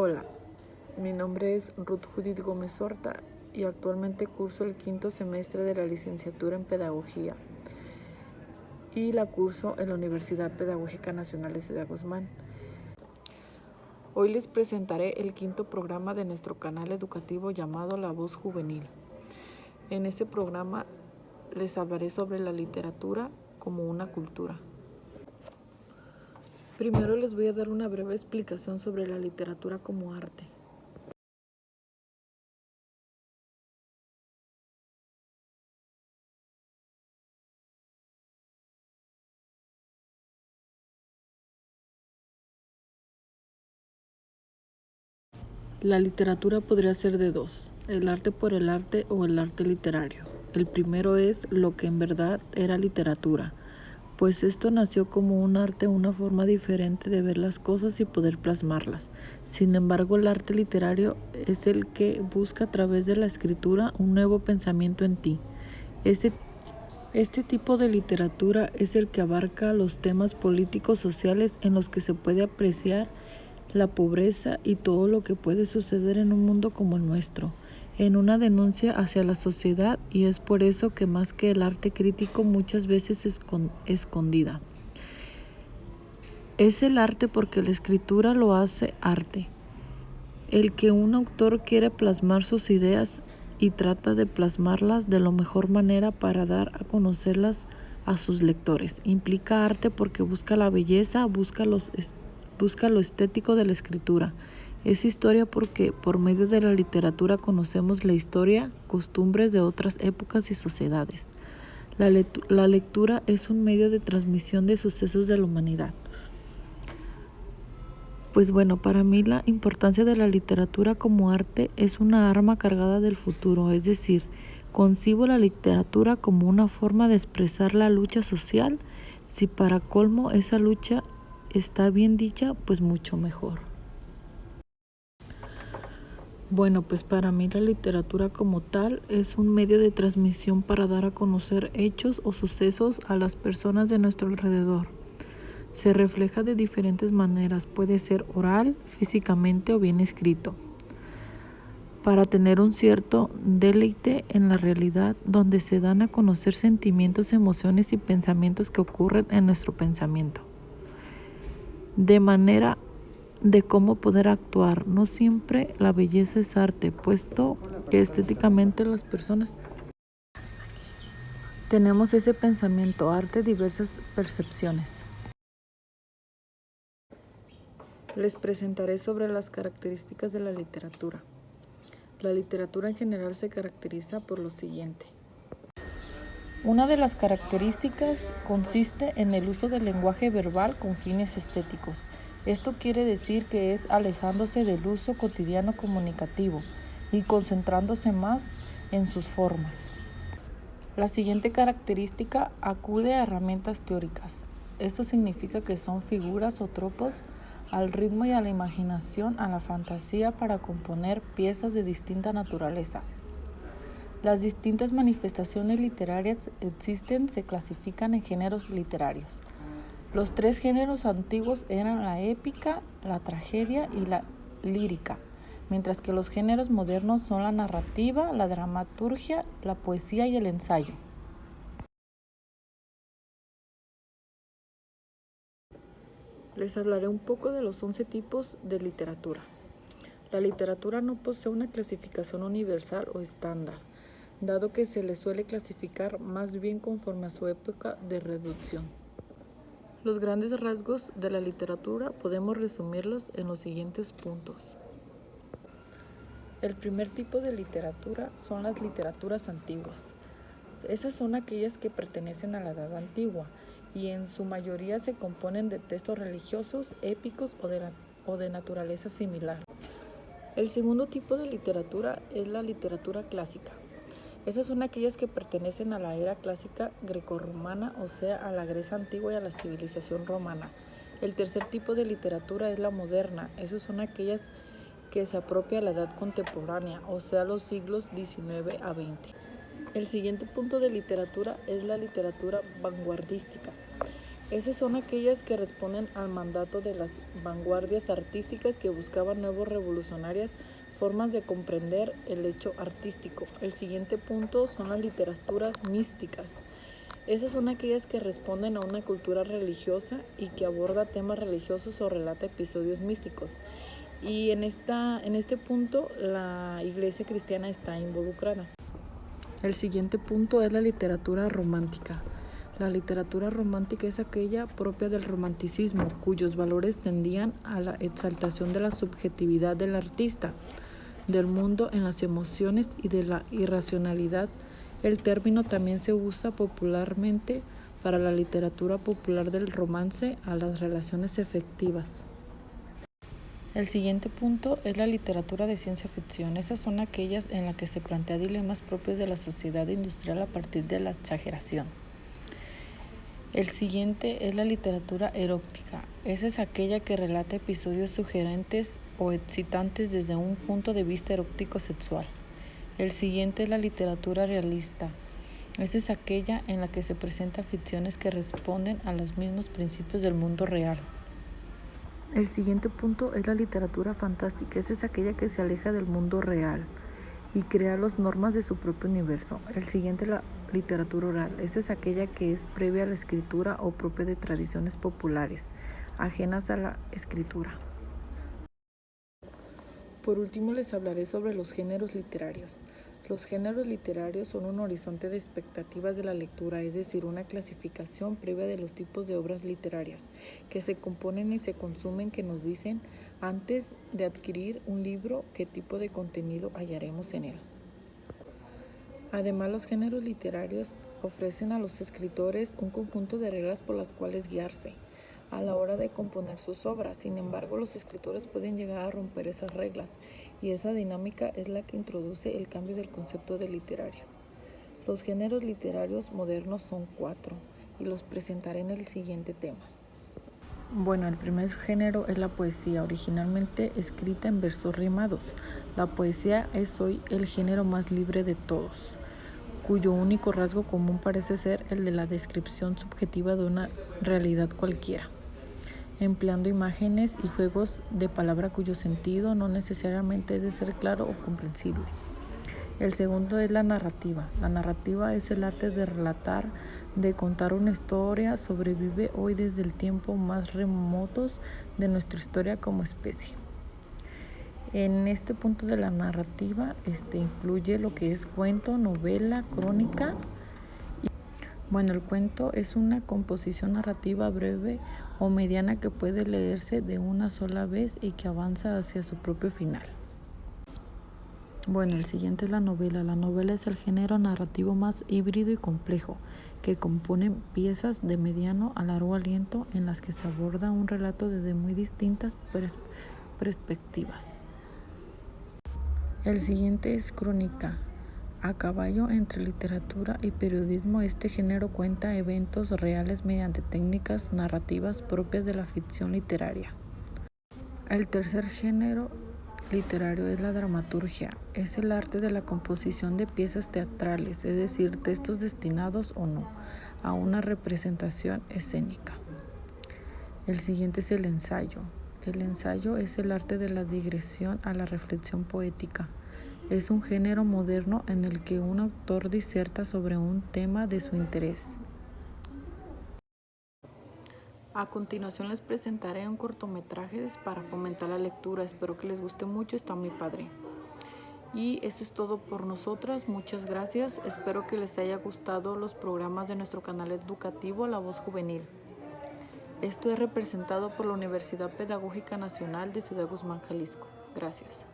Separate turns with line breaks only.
Hola, mi nombre es Ruth Judith Gómez Horta y actualmente curso el quinto semestre de la licenciatura en Pedagogía y la curso en la Universidad Pedagógica Nacional de Ciudad Guzmán. Hoy les presentaré el quinto programa de nuestro canal educativo llamado La Voz Juvenil. En este programa les hablaré sobre la literatura como una cultura. Primero les voy a dar una breve explicación sobre la literatura como arte. La literatura podría ser de dos, el arte por el arte o el arte literario. El primero es lo que en verdad era literatura, pues esto nació como un arte, una forma diferente de ver las cosas y poder plasmarlas. Sin embargo, el arte literario es el que busca a través de la escritura un nuevo pensamiento en ti. Este tipo de literatura es el que abarca los temas políticos sociales en los que se puede apreciar la pobreza y todo lo que puede suceder en un mundo como el nuestro, en una denuncia hacia la sociedad, y es por eso que más que el arte crítico muchas veces es escondida. Es el arte porque la escritura lo hace arte. El que un autor quiere plasmar sus ideas y trata de plasmarlas de la mejor manera para dar a conocerlas a sus lectores. Implica arte porque busca la belleza, busca lo estético de la escritura. Es historia porque por medio de la literatura conocemos la historia, costumbres de otras épocas y sociedades. La lectura es un medio de transmisión de sucesos de la humanidad. Pues bueno, para mí la importancia de la literatura como arte es una arma cargada del futuro, es decir, concibo la literatura como una forma de expresar la lucha social. Si para colmo esa lucha está bien dicha, pues mucho mejor. Bueno, pues para mí la literatura como tal es un medio de transmisión para dar a conocer hechos o sucesos a las personas de nuestro alrededor. Se refleja de diferentes maneras, puede ser oral, físicamente o bien escrito, para tener un cierto deleite en la realidad, donde se dan a conocer sentimientos, emociones y pensamientos que ocurren en nuestro pensamiento. De manera de cómo poder actuar. No siempre la belleza es arte, puesto que estéticamente las personas tenemos ese pensamiento, arte, diversas percepciones. Les presentaré sobre las características de la literatura. La literatura en general se caracteriza por lo siguiente. Una de las características consiste en el uso del lenguaje verbal con fines estéticos. Esto quiere decir que es alejándose del uso cotidiano comunicativo y concentrándose más en sus formas. La siguiente característica acude a herramientas teóricas. Esto significa que son figuras o tropos al ritmo y a la imaginación, a la fantasía para componer piezas de distinta naturaleza. Las distintas manifestaciones literarias existen, se clasifican en géneros literarios. Los tres géneros antiguos eran la épica, la tragedia y la lírica, mientras que los géneros modernos son la narrativa, la dramaturgia, la poesía y el ensayo. Les hablaré un poco de los 11 tipos de literatura. La literatura no posee una clasificación universal o estándar, dado que se le suele clasificar más bien conforme a su época de reducción. Los grandes rasgos de la literatura podemos resumirlos en los siguientes puntos. El primer tipo de literatura son las literaturas antiguas. Esas son aquellas que pertenecen a la Edad Antigua y en su mayoría se componen de textos religiosos, épicos o de naturaleza similar. El segundo tipo de literatura es la literatura clásica. Esas son aquellas que pertenecen a la era clásica grecorromana, o sea, a la Grecia antigua y a la civilización romana. El tercer tipo de literatura es la moderna. Esas son aquellas que se apropia a la edad contemporánea, o sea, los siglos XIX a XX. El siguiente punto de literatura es la literatura vanguardística. Esas son aquellas que responden al mandato de las vanguardias artísticas que buscaban nuevas revolucionarias formas de comprender el hecho artístico. El siguiente punto son las literaturas místicas. Esas son aquellas que responden a una cultura religiosa y que aborda temas religiosos o relata episodios místicos. Y en este punto la iglesia cristiana está involucrada. El siguiente punto es la literatura romántica. La literatura romántica es aquella propia del romanticismo, cuyos valores tendían a la exaltación de la subjetividad del artista, del mundo en las emociones y de la irracionalidad. El término también se usa popularmente para la literatura popular del romance a las relaciones efectivas. El siguiente punto es la literatura de ciencia ficción. Esas son aquellas en las que se plantea dilemas propios de la sociedad industrial a partir de la exageración. El siguiente es la literatura erótica. Esa es aquella que relata episodios sugerentes o excitantes desde un punto de vista erótico sexual. El siguiente es la literatura realista. Esa es aquella en la que se presentan ficciones que responden a los mismos principios del mundo real. El siguiente punto es la literatura fantástica. Esa es aquella que se aleja del mundo real y crea las normas de su propio universo. El siguiente es la literatura oral. Esa es aquella que es previa a la escritura o propia de tradiciones populares, ajenas a la escritura. Por último, les hablaré sobre los géneros literarios. Los géneros literarios son un horizonte de expectativas de la lectura, es decir, una clasificación previa de los tipos de obras literarias que se componen y se consumen, que nos dicen antes de adquirir un libro qué tipo de contenido hallaremos en él. Además, los géneros literarios ofrecen a los escritores un conjunto de reglas por las cuales guiarse a la hora de componer sus obras. Sin embargo, los escritores pueden llegar a romper esas reglas, y esa dinámica es la que introduce el cambio del concepto de literario. Los géneros literarios modernos son 4 y los presentaré en el siguiente tema. Bueno, el primer género es la poesía, originalmente escrita en versos rimados. La poesía es hoy el género más libre de todos, cuyo único rasgo común parece ser el de la descripción subjetiva de una realidad cualquiera, empleando imágenes y juegos de palabra cuyo sentido no necesariamente es de ser claro o comprensible. El segundo es la narrativa. La narrativa es el arte de relatar, de contar una historia. Sobrevive hoy desde el tiempo más remotos de nuestra historia como especie. En este punto de la narrativa incluye lo que es cuento, novela, crónica. Bueno, el cuento es una composición narrativa breve o mediana que puede leerse de una sola vez y que avanza hacia su propio final. Bueno, el siguiente es la novela. La novela es el género narrativo más híbrido y complejo, que compone piezas de mediano a largo aliento en las que se aborda un relato desde muy distintas perspectivas. El siguiente es crónica. A caballo entre literatura y periodismo, este género cuenta eventos reales mediante técnicas narrativas propias de la ficción literaria. El tercer género literario es la dramaturgia. Es el arte de la composición de piezas teatrales, es decir, textos destinados o no a una representación escénica. El siguiente es el ensayo. El ensayo es el arte de la digresión a la reflexión poética. Es un género moderno en el que un autor diserta sobre un tema de su interés. A continuación les presentaré un cortometraje para fomentar la lectura. Espero que les guste mucho, está muy padre. Y eso es todo por nosotras. Muchas gracias. Espero que les haya gustado los programas de nuestro canal educativo La Voz Juvenil. Esto es representado por la Universidad Pedagógica Nacional de Ciudad Guzmán, Jalisco. Gracias.